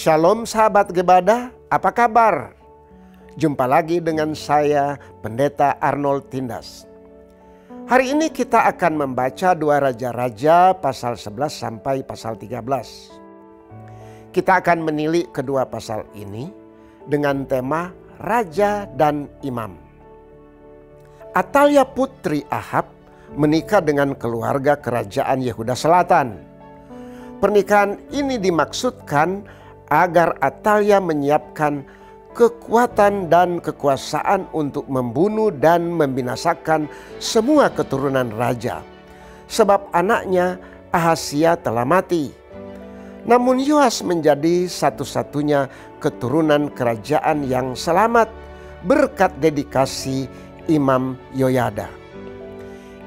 Shalom sahabat Gebada, apa kabar? Jumpa lagi dengan saya, Pendeta Arnold Tindas. Hari ini kita akan membaca 2 Raja-Raja pasal 11 sampai pasal 13. Kita akan menilik kedua pasal ini dengan tema Raja dan Imam. Atalia putri Ahab menikah dengan keluarga kerajaan Yehuda Selatan. Pernikahan ini dimaksudkan agar Atalia menyiapkan kekuatan dan kekuasaan untuk membunuh dan membinasakan semua keturunan raja. Sebab anaknya Ahazia telah mati. Namun Yoas menjadi satu-satunya keturunan kerajaan yang selamat berkat dedikasi Imam Yoyada.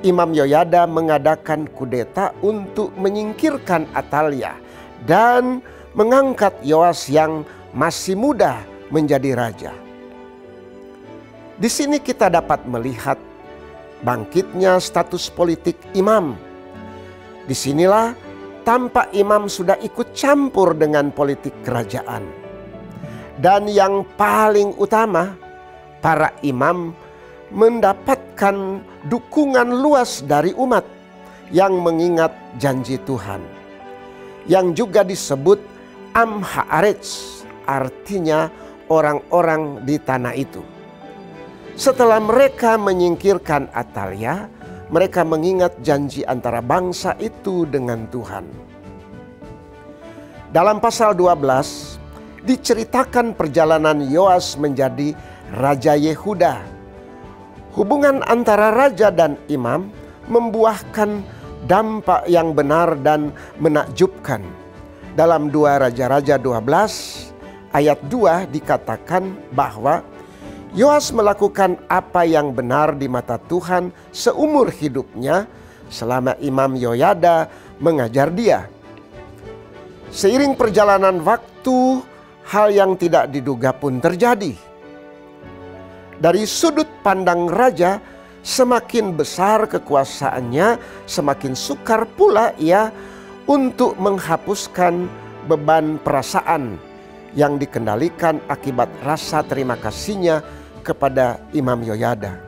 Imam Yoyada mengadakan kudeta untuk menyingkirkan Atalia dan mengangkat Yoas yang masih muda menjadi raja. Di sini kita dapat melihat bangkitnya status politik imam. Disinilah tampak imam sudah ikut campur dengan politik kerajaan. Dan yang paling utama, para imam mendapatkan dukungan luas dari umat yang mengingat janji Tuhan, yang juga disebut Am Haaretz, artinya orang-orang di tanah itu. Setelah mereka menyingkirkan Atalia, mereka mengingat janji antara bangsa itu dengan Tuhan. Dalam pasal 12 diceritakan perjalanan Yoas menjadi Raja Yehuda. Hubungan antara raja dan imam membuahkan dampak yang benar dan menakjubkan. Dalam 2 Raja-Raja 12 ayat 2 dikatakan bahwa Yoas melakukan apa yang benar di mata Tuhan seumur hidupnya selama Imam Yoyada mengajar dia. Seiring perjalanan waktu, hal yang tidak diduga pun terjadi. Dari sudut pandang raja, semakin besar kekuasaannya, semakin sukar pula ia untuk menghapuskan beban perasaan yang dikendalikan akibat rasa terima kasihnya kepada Imam Yoyada.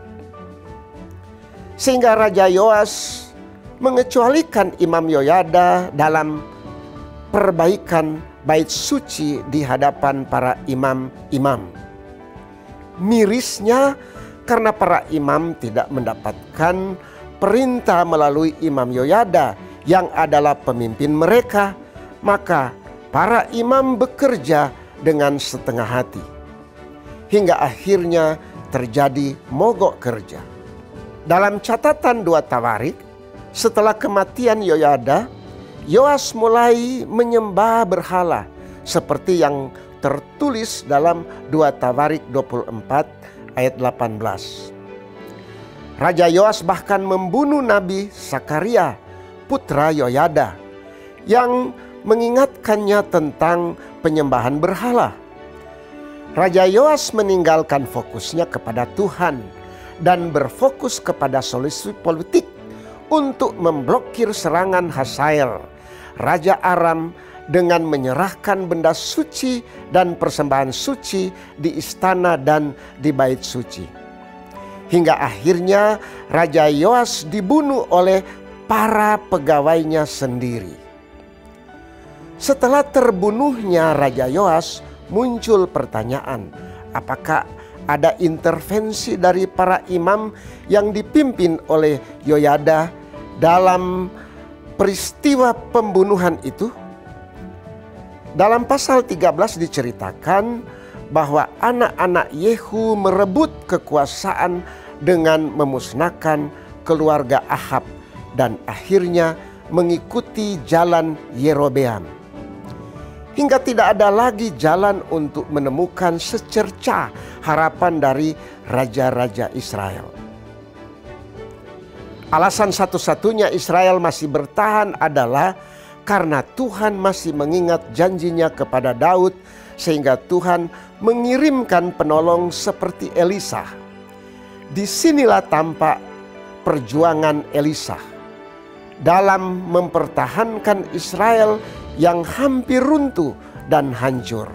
Sehingga Raja Yoas mengecualikan Imam Yoyada dalam perbaikan bait suci di hadapan para imam-imam. Mirisnya karena para imam tidak mendapatkan perintah melalui Imam Yoyada yang adalah pemimpin mereka, maka para imam bekerja dengan setengah hati. Hingga akhirnya terjadi mogok kerja. Dalam catatan 2 Tawarik, setelah kematian Yoyada, Yoas mulai menyembah berhala seperti yang tertulis dalam 2 Tawarik 24 ayat 18. Raja Yoas bahkan membunuh Nabi Sakaria, putra Yoyada, yang mengingatkannya tentang penyembahan berhala. Raja Yoas meninggalkan fokusnya kepada Tuhan dan berfokus kepada solusi politik untuk memblokir serangan Hazael, Raja Aram, dengan menyerahkan benda suci dan persembahan suci di istana dan di bait suci. Hingga akhirnya Raja Yoas dibunuh oleh para pegawainya sendiri. Setelah terbunuhnya Raja Yoas, muncul pertanyaan, apakah ada intervensi dari para imam yang dipimpin oleh Yoyada dalam peristiwa pembunuhan itu? Dalam pasal 13 diceritakan bahwa anak-anak Yehu merebut kekuasaan dengan memusnahkan keluarga Ahab dan akhirnya mengikuti jalan Yerobeam. Hingga tidak ada lagi jalan untuk menemukan secerca harapan dari raja-raja Israel. Alasan satu-satunya Israel masih bertahan adalah karena Tuhan masih mengingat janjinya kepada Daud, sehingga Tuhan mengirimkan penolong seperti Elisa. Disinilah tampak perjuangan Elisa dalam mempertahankan Israel yang hampir runtuh dan hancur.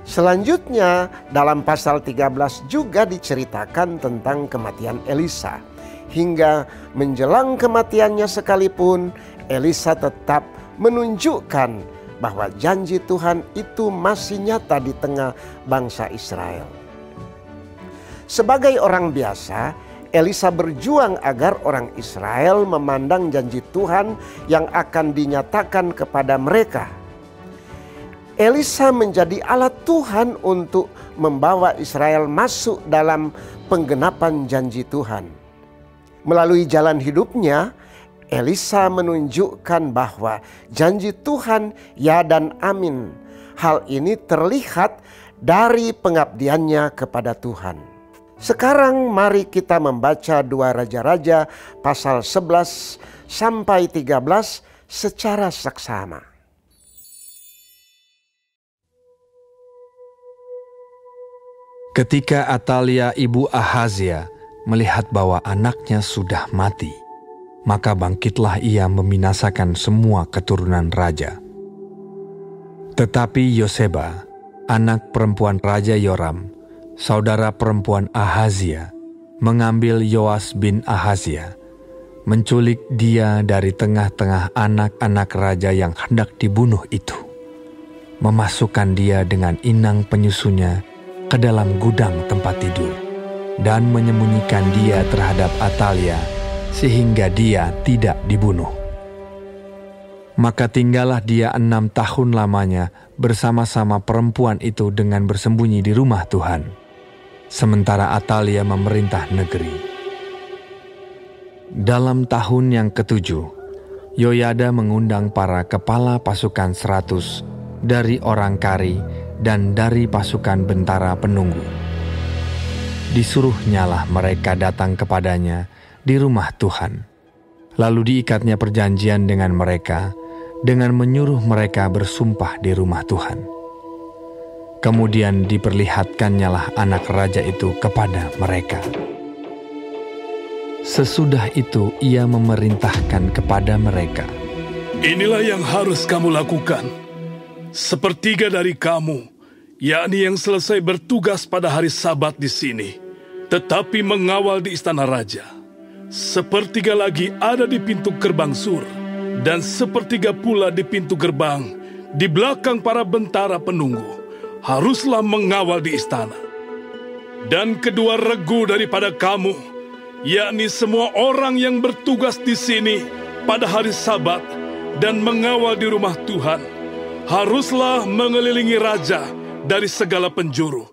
Selanjutnya dalam pasal 13 juga diceritakan tentang kematian Elisa. Hingga menjelang kematiannya sekalipun, Elisa tetap menunjukkan bahwa janji Tuhan itu masih nyata di tengah bangsa Israel. Sebagai orang biasa, Elisa berjuang agar orang Israel memandang janji Tuhan yang akan dinyatakan kepada mereka. Elisa menjadi alat Tuhan untuk membawa Israel masuk dalam penggenapan janji Tuhan. Melalui jalan hidupnya, Elisa menunjukkan bahwa janji Tuhan ya dan amin. Hal ini terlihat dari pengabdiannya kepada Tuhan. Sekarang mari kita membaca 2 Raja-Raja pasal 11 sampai 13 secara seksama. Ketika Atalia ibu Ahazia melihat bahwa anaknya sudah mati, maka bangkitlah ia membinasakan semua keturunan raja. Tetapi Yoseba, anak perempuan Raja Yoram, saudara perempuan Ahazia, mengambil Yoas bin Ahazia, menculik dia dari tengah-tengah anak-anak raja yang hendak dibunuh itu, memasukkan dia dengan inang penyusunya ke dalam gudang tempat tidur, dan menyembunyikan dia terhadap Atalia, sehingga dia tidak dibunuh. Maka tinggallah dia 6 tahun lamanya bersama-sama perempuan itu dengan bersembunyi di rumah Tuhan, sementara Atalia memerintah negeri. Dalam tahun yang ke-7, Yoyada mengundang para kepala pasukan 100 dari orang Kari dan dari pasukan bentara penunggu. Disuruhnyalah mereka datang kepadanya di rumah Tuhan. Lalu diikatnya perjanjian dengan mereka, dengan menyuruh mereka bersumpah di rumah Tuhan. Kemudian diperlihatkannyalah anak raja itu kepada mereka. Sesudah itu ia memerintahkan kepada mereka, "Inilah yang harus kamu lakukan. Sepertiga dari kamu, yakni yang selesai bertugas pada hari Sabat di sini, tetapi mengawal di istana raja. Sepertiga lagi ada di pintu gerbang sur, dan sepertiga pula di pintu gerbang, di belakang para bentara penunggu, haruslah mengawal di istana. Dan kedua regu daripada kamu, yakni semua orang yang bertugas di sini pada hari Sabat dan mengawal di rumah Tuhan, haruslah mengelilingi raja dari segala penjuru,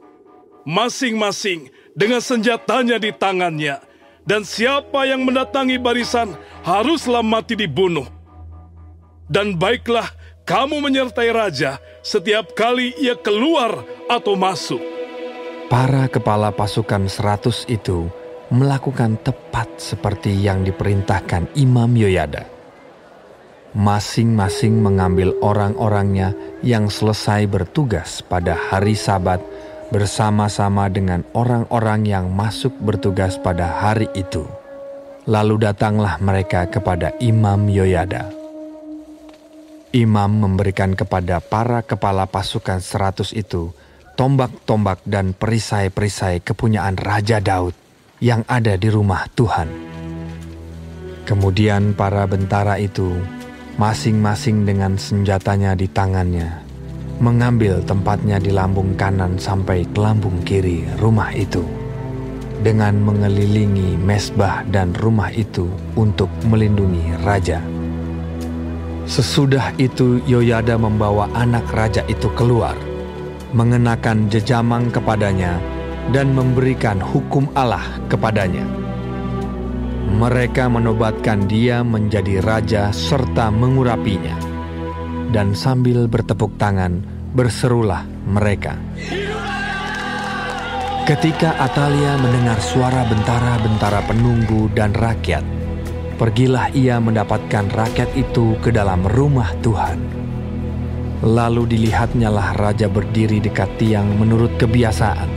masing-masing dengan senjatanya di tangannya, dan siapa yang mendatangi barisan haruslah mati dibunuh. Dan baiklah kamu menyertai raja setiap kali ia keluar atau masuk." Para kepala pasukan 100 itu melakukan tepat seperti yang diperintahkan Imam Yoyada. Masing-masing mengambil orang-orangnya yang selesai bertugas pada hari Sabat bersama-sama dengan orang-orang yang masuk bertugas pada hari itu. Lalu datanglah mereka kepada Imam Yoyada. Imam memberikan kepada para kepala pasukan 100 itu tombak-tombak dan perisai-perisai kepunyaan Raja Daud yang ada di rumah Tuhan. Kemudian para bentara itu, masing-masing dengan senjatanya di tangannya, mengambil tempatnya di lambung kanan sampai ke lambung kiri rumah itu, dengan mengelilingi mezbah dan rumah itu untuk melindungi raja. Sesudah itu Yoyada membawa anak raja itu keluar, mengenakan jejamang kepadanya dan memberikan hukum Allah kepadanya. Mereka menobatkan dia menjadi raja serta mengurapinya. Dan sambil bertepuk tangan, berserulah mereka. Ketika Atalia mendengar suara bentara-bentara penunggu dan rakyat, pergilah ia mendapatkan rakyat itu ke dalam rumah Tuhan. Lalu dilihatnyalah raja berdiri dekat tiang menurut kebiasaan,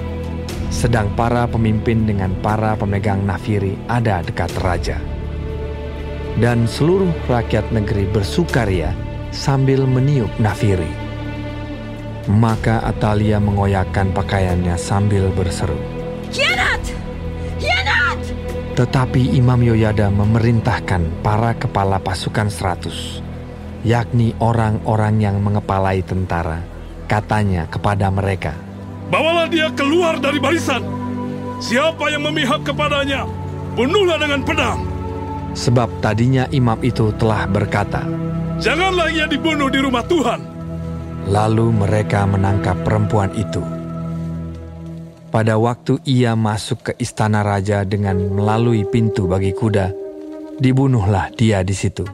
sedang para pemimpin dengan para pemegang nafiri ada dekat raja. Dan seluruh rakyat negeri bersukaria sambil meniup nafiri. Maka Atalia mengoyakkan pakaiannya sambil berseru, Khianat! Khianat! Tetapi Imam Yoyada memerintahkan para kepala pasukan 100, yakni orang-orang yang mengepalai tentara, katanya kepada mereka, Bawalah dia keluar dari barisan. Siapa yang memihak kepadanya, bunuhlah dengan pedang. sebab tadinya imam itu telah berkata, Janganlah ia dibunuh di rumah Tuhan. Lalu mereka menangkap perempuan itu. Pada waktu ia masuk ke istana raja dengan melalui pintu bagi kuda, dibunuhlah dia di situ.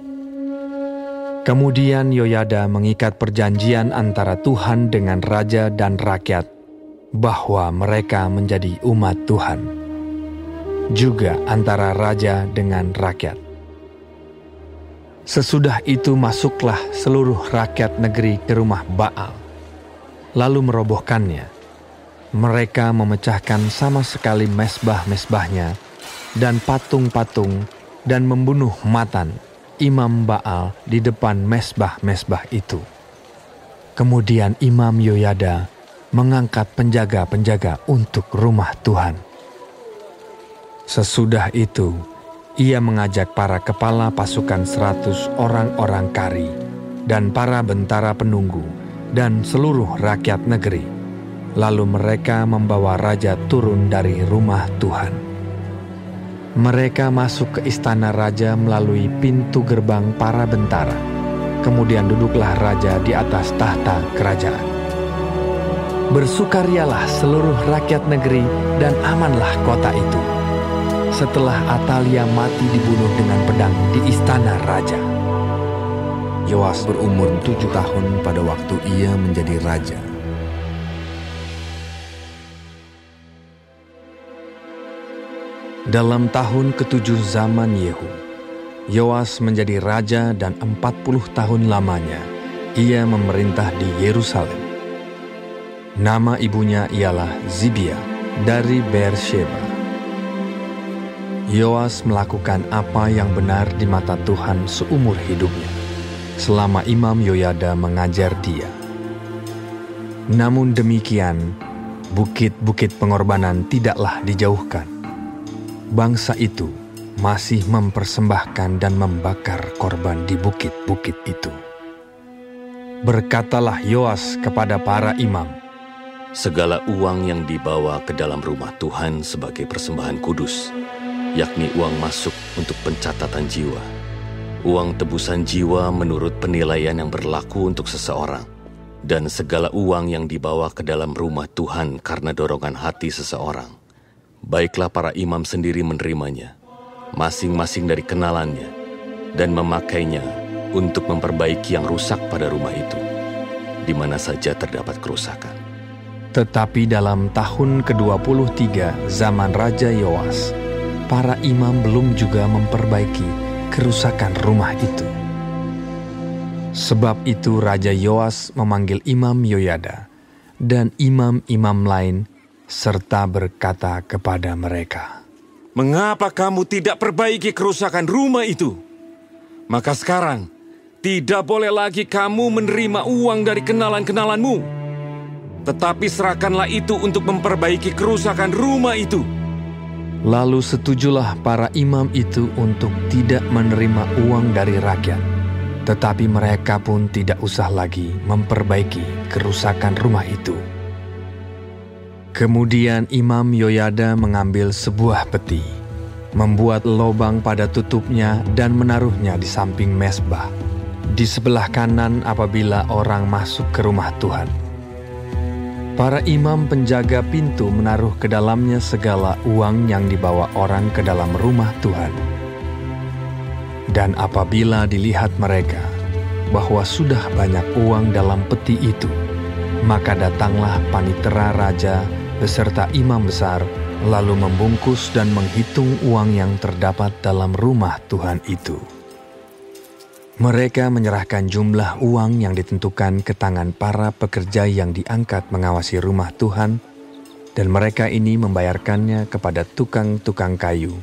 Kemudian Yoyada mengikat perjanjian antara Tuhan dengan raja dan rakyat, bahwa mereka menjadi umat Tuhan, juga antara raja dengan rakyat. Sesudah itu masuklah seluruh rakyat negeri ke rumah Baal, lalu merobohkannya. Mereka memecahkan sama sekali mesbah-mesbahnya dan patung-patung dan membunuh Matan, imam Baal, di depan mesbah-mesbah itu. Kemudian Imam Yoyada mengangkat penjaga-penjaga untuk rumah Tuhan. Sesudah itu, ia mengajak para kepala pasukan 100 orang-orang kari dan para bentara penunggu dan seluruh rakyat negeri. Lalu mereka membawa raja turun dari rumah Tuhan. Mereka masuk ke istana raja melalui pintu gerbang para bentara. Kemudian duduklah raja di atas tahta kerajaan. Bersukarialah seluruh rakyat negeri dan amanlah kota itu. Setelah Atalia mati dibunuh dengan pedang di istana raja. Yoas berumur 7 tahun pada waktu ia menjadi raja. Dalam tahun ke-7 zaman Yehu, Yoas menjadi raja dan 40 tahun lamanya ia memerintah di Yerusalem. Nama ibunya ialah Zibia dari Beersheba. Yoas melakukan apa yang benar di mata Tuhan seumur hidupnya, selama Imam Yoyada mengajar dia. Namun demikian, bukit-bukit pengorbanan tidaklah dijauhkan. Bangsa itu masih mempersembahkan dan membakar korban di bukit-bukit itu. Berkatalah Yoas kepada para imam, Segala uang yang dibawa ke dalam rumah Tuhan sebagai persembahan kudus, yakni uang masuk untuk pencatatan jiwa, uang tebusan jiwa menurut penilaian yang berlaku untuk seseorang, dan segala uang yang dibawa ke dalam rumah Tuhan karena dorongan hati seseorang, baiklah para imam sendiri menerimanya, masing-masing dari kenalannya, dan memakainya untuk memperbaiki yang rusak pada rumah itu, di mana saja terdapat kerusakan. Tetapi dalam tahun ke-23 zaman Raja Yoas, para imam belum juga memperbaiki kerusakan rumah itu. Sebab itu Raja Yoas memanggil Imam Yoyada dan imam-imam lain serta berkata kepada mereka, Mengapa kamu tidak perbaiki kerusakan rumah itu? Maka sekarang tidak boleh lagi kamu menerima uang dari kenalan-kenalanmu. Tetapi serahkanlah itu untuk memperbaiki kerusakan rumah itu. Lalu setujulah para imam itu untuk tidak menerima uang dari rakyat. Tetapi mereka pun tidak usah lagi memperbaiki kerusakan rumah itu. Kemudian Imam Yoyada mengambil sebuah peti, membuat lobang pada tutupnya dan menaruhnya di samping mesbah, di sebelah kanan apabila orang masuk ke rumah Tuhan. Para imam penjaga pintu menaruh ke dalamnya segala uang yang dibawa orang ke dalam rumah Tuhan. Dan apabila dilihat mereka bahwa sudah banyak uang dalam peti itu, maka datanglah panitera raja beserta imam besar, lalu membungkus dan menghitung uang yang terdapat dalam rumah Tuhan itu. Mereka menyerahkan jumlah uang yang ditentukan ke tangan para pekerja yang diangkat mengawasi rumah Tuhan, dan mereka ini membayarkannya kepada tukang-tukang kayu,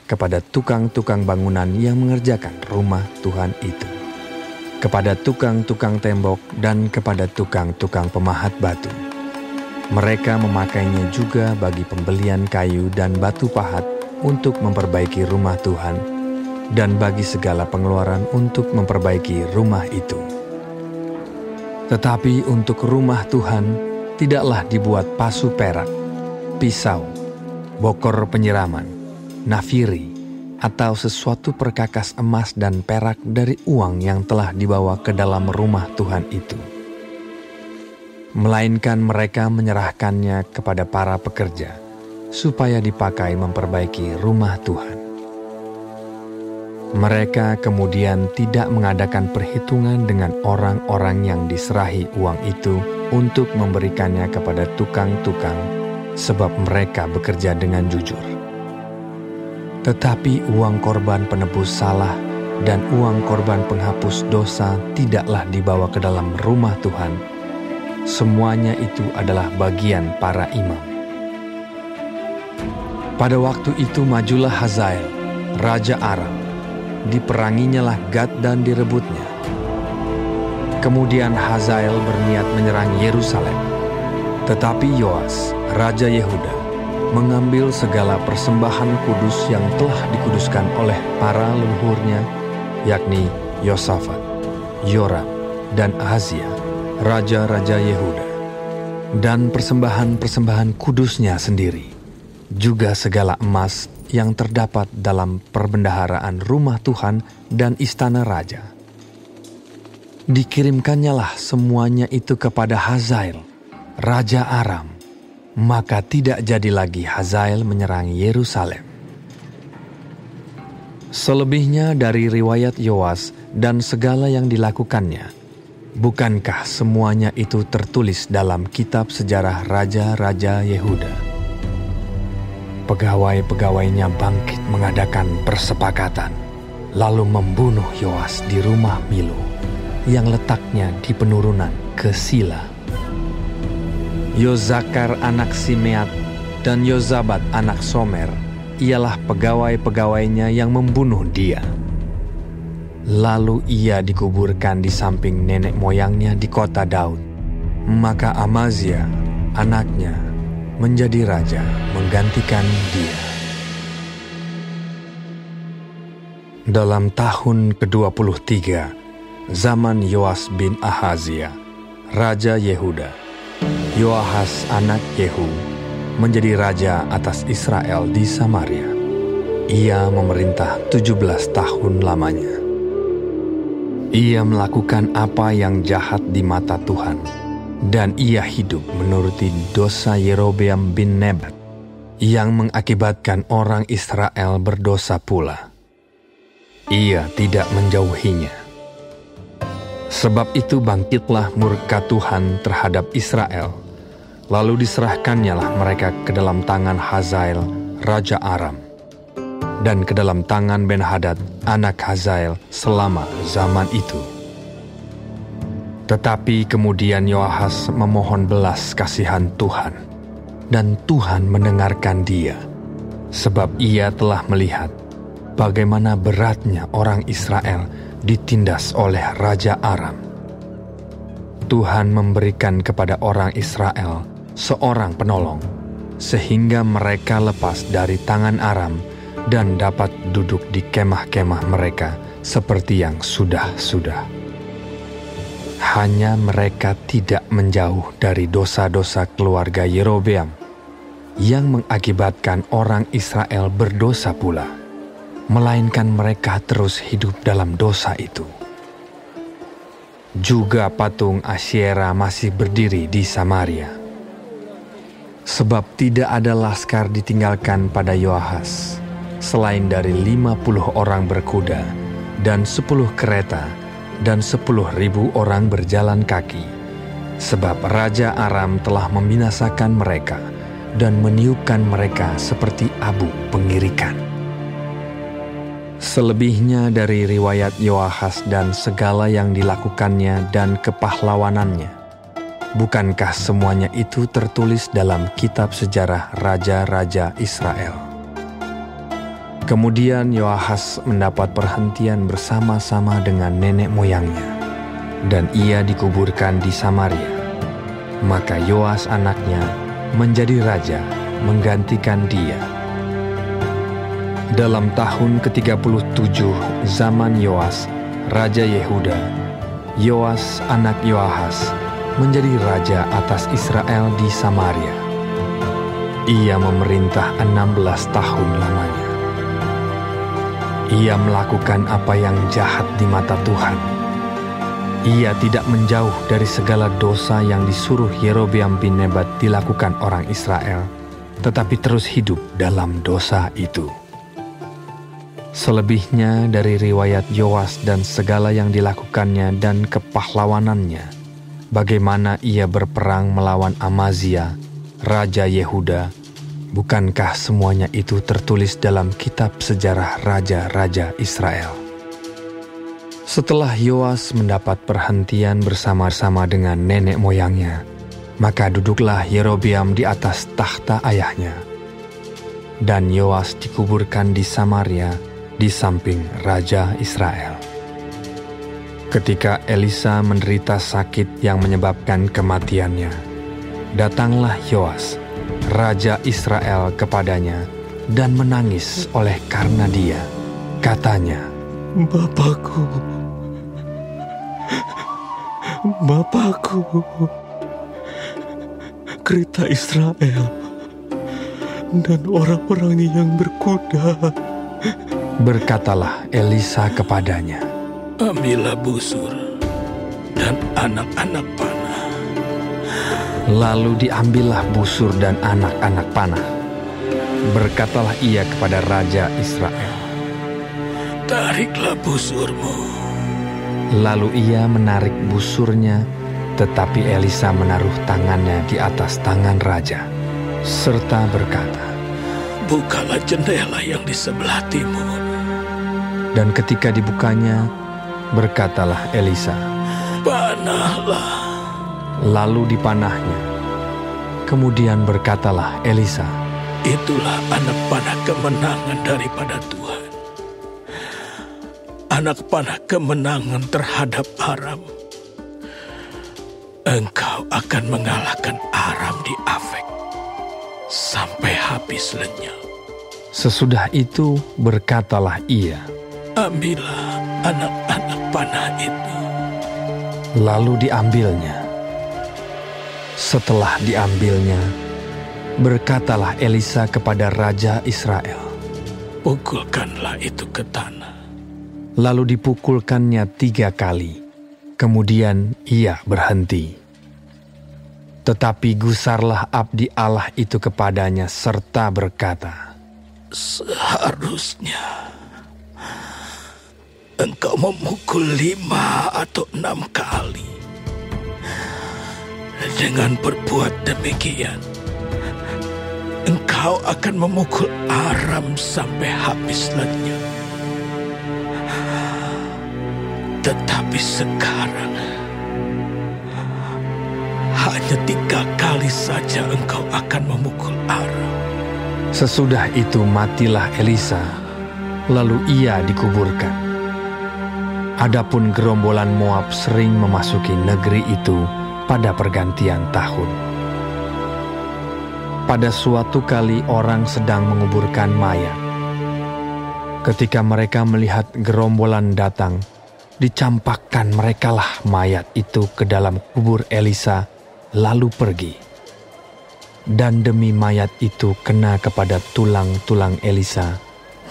kepada tukang-tukang bangunan yang mengerjakan rumah Tuhan itu. kepada tukang-tukang tembok dan kepada tukang-tukang pemahat batu. Mereka memakainya juga bagi pembelian kayu dan batu pahat untuk memperbaiki rumah Tuhan dan bagi segala pengeluaran untuk memperbaiki rumah itu. Tetapi untuk rumah Tuhan tidaklah dibuat pasu perak, pisau, bokor penyiraman, nafiri, atau sesuatu perkakas emas dan perak dari uang yang telah dibawa ke dalam rumah Tuhan itu. Melainkan mereka menyerahkannya kepada para pekerja, supaya dipakai memperbaiki rumah Tuhan. Mereka kemudian tidak mengadakan perhitungan dengan orang-orang yang diserahi uang itu untuk memberikannya kepada tukang-tukang, sebab mereka bekerja dengan jujur. Tetapi uang korban penebus salah dan uang korban penghapus dosa tidaklah dibawa ke dalam rumah Tuhan. Semuanya itu adalah bagian para imam. Pada waktu itu majulah Hazael, raja Aram. Diperanginya lah Gad dan direbutnya. Kemudian Hazael berniat menyerang Yerusalem. Tetapi Yoas, raja Yehuda, mengambil segala persembahan kudus yang telah dikuduskan oleh para leluhurnya, yakni Yosafat, Yoram, dan Ahazia, raja-raja Yehuda, dan persembahan-persembahan kudusnya sendiri, juga segala emas yang terdapat dalam perbendaharaan rumah Tuhan dan istana raja. Dikirimkannyalah semuanya itu kepada Hazael, raja Aram, maka tidak jadi lagi Hazael menyerang Yerusalem. Selebihnya dari riwayat Yoas dan segala yang dilakukannya, bukankah semuanya itu tertulis dalam kitab sejarah raja-raja Yehuda? Pegawai-pegawainya bangkit mengadakan persepakatan, lalu membunuh Yoas di rumah Milo, yang letaknya di penurunan ke Sila. Yozakar anak Simeat dan Yozabat anak Somer ialah pegawai-pegawainya yang membunuh dia. Lalu ia dikuburkan di samping nenek moyangnya di kota Daud. Maka Amazia, anaknya, menjadi raja menggantikan dia. Dalam tahun ke-23, zaman Yoas bin Ahazia, raja Yehuda, Yoahas anak Yehu menjadi raja atas Israel di Samaria. Ia memerintah 17 tahun lamanya. Ia melakukan apa yang jahat di mata Tuhan, dan ia hidup menuruti dosa Yerobeam bin Nebat, yang mengakibatkan orang Israel berdosa pula. Ia tidak menjauhinya. Sebab itu bangkitlah murka Tuhan terhadap Israel, lalu diserahkannyalah mereka ke dalam tangan Hazael, raja Aram, dan ke dalam tangan Ben-Hadad, anak Hazael, selama zaman itu. Tetapi kemudian Yoahas memohon belas kasihan Tuhan, dan Tuhan mendengarkan dia, sebab ia telah melihat bagaimana beratnya orang Israel ditindas oleh Raja Aram. Tuhan memberikan kepada orang Israel seorang penolong, sehingga mereka lepas dari tangan Aram dan dapat duduk di kemah-kemah mereka seperti yang sudah-sudah. Hanya mereka tidak menjauh dari dosa-dosa keluarga Yerobeam, yang mengakibatkan orang Israel berdosa pula, melainkan mereka terus hidup dalam dosa itu. Juga patung Asyera masih berdiri di Samaria. Sebab tidak ada laskar ditinggalkan pada Yoahas, selain dari 50 orang berkuda, dan 10 kereta, dan 10.000 orang berjalan kaki, sebab Raja Aram telah membinasakan mereka dan meniupkan mereka seperti abu pengirikan. Selebihnya dari riwayat Yoahas dan segala yang dilakukannya dan kepahlawanannya, bukankah semuanya itu tertulis dalam kitab sejarah raja-raja Israel? Kemudian Yoahas mendapat perhentian bersama-sama dengan nenek moyangnya, dan ia dikuburkan di Samaria. Maka Yoas anaknya menjadi raja menggantikan dia. Dalam tahun ke-37 zaman Yoas, Raja Yehuda, Yoas anak Yoahas menjadi raja atas Israel di Samaria. Ia memerintah 16 tahun lamanya. Ia melakukan apa yang jahat di mata Tuhan. Ia tidak menjauh dari segala dosa yang disuruh Yerobeam bin Nebat dilakukan orang Israel, tetapi terus hidup dalam dosa itu. Selebihnya dari riwayat Yoas dan segala yang dilakukannya dan kepahlawanannya, bagaimana ia berperang melawan Amazia, Raja Yehuda, bukankah semuanya itu tertulis dalam kitab sejarah raja-raja Israel? Setelah Yoas mendapat perhentian bersama-sama dengan nenek moyangnya, maka duduklah Yerobeam di atas takhta ayahnya. Dan Yoas dikuburkan di Samaria di samping Raja Israel. Ketika Elisa menderita sakit yang menyebabkan kematiannya, datanglah Yoas, Raja Israel kepadanya dan menangis oleh karena dia. Katanya, Bapakku, kereta Israel dan orang-orangnya yang berkuda. Berkatalah Elisa kepadanya, Ambillah busur dan anak-anak panah. Lalu diambillah busur dan anak-anak panah. Berkatalah ia kepada Raja Israel, Tariklah busurmu. Lalu ia menarik busurnya, tetapi Elisa menaruh tangannya di atas tangan raja, serta berkata, Bukalah jendela yang di sebelah timur. Dan ketika dibukanya, berkatalah Elisa, Panahlah. Lalu dipanahnya. Kemudian berkatalah Elisa, Itulah anak panah kemenangan daripada Tuhan. Anak panah kemenangan terhadap Aram. Engkau akan mengalahkan Aram di Afek sampai habis lenyap. Sesudah itu berkatalah ia, Ambillah anak-anak panah itu. Lalu diambilnya. Setelah diambilnya, berkatalah Elisa kepada Raja Israel, Pukulkanlah itu ke tanah. Lalu dipukulkannya 3 kali, kemudian ia berhenti. Tetapi gusarlah abdi Allah itu kepadanya serta berkata, Seharusnya engkau memukul 5 atau 6 kali. Dengan berbuat demikian, engkau akan memukul Aram sampai habis lenyap. Tetapi sekarang, hanya 3 kali saja engkau akan memukul Aram. Sesudah itu matilah Elisa, lalu ia dikuburkan. Adapun gerombolan Moab sering memasuki negeri itu pada pergantian tahun. Pada suatu kali orang sedang menguburkan mayat. Ketika mereka melihat gerombolan datang, dicampakkan merekalah mayat itu ke dalam kubur Elisa, lalu pergi. Dan demi mayat itu kena kepada tulang-tulang Elisa,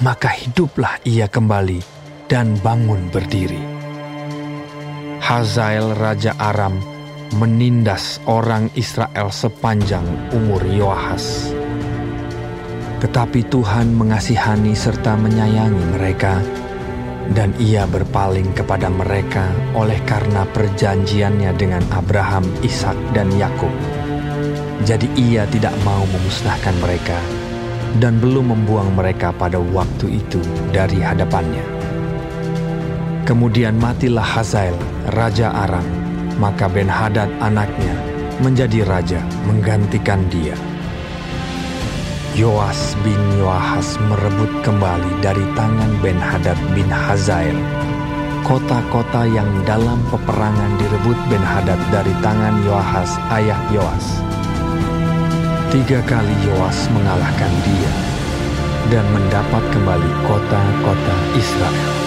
maka hiduplah ia kembali dan bangun berdiri. Hazael Raja Aram menindas orang Israel sepanjang umur Yoahas. Tetapi Tuhan mengasihani serta menyayangi mereka, dan ia berpaling kepada mereka oleh karena perjanjiannya dengan Abraham, Ishak, dan Yakub. Jadi ia tidak mau memusnahkan mereka, dan belum membuang mereka pada waktu itu dari hadapannya. Kemudian matilah Hazael, Raja Aram, maka Ben-Hadad anaknya menjadi raja menggantikan dia. Yoas bin Yoahas merebut kembali dari tangan Ben-Hadad bin Hazael kota-kota yang dalam peperangan direbut Ben-Hadad dari tangan Yoahas ayah Yoas. 3 kali Yoas mengalahkan dia dan mendapat kembali kota-kota Israel.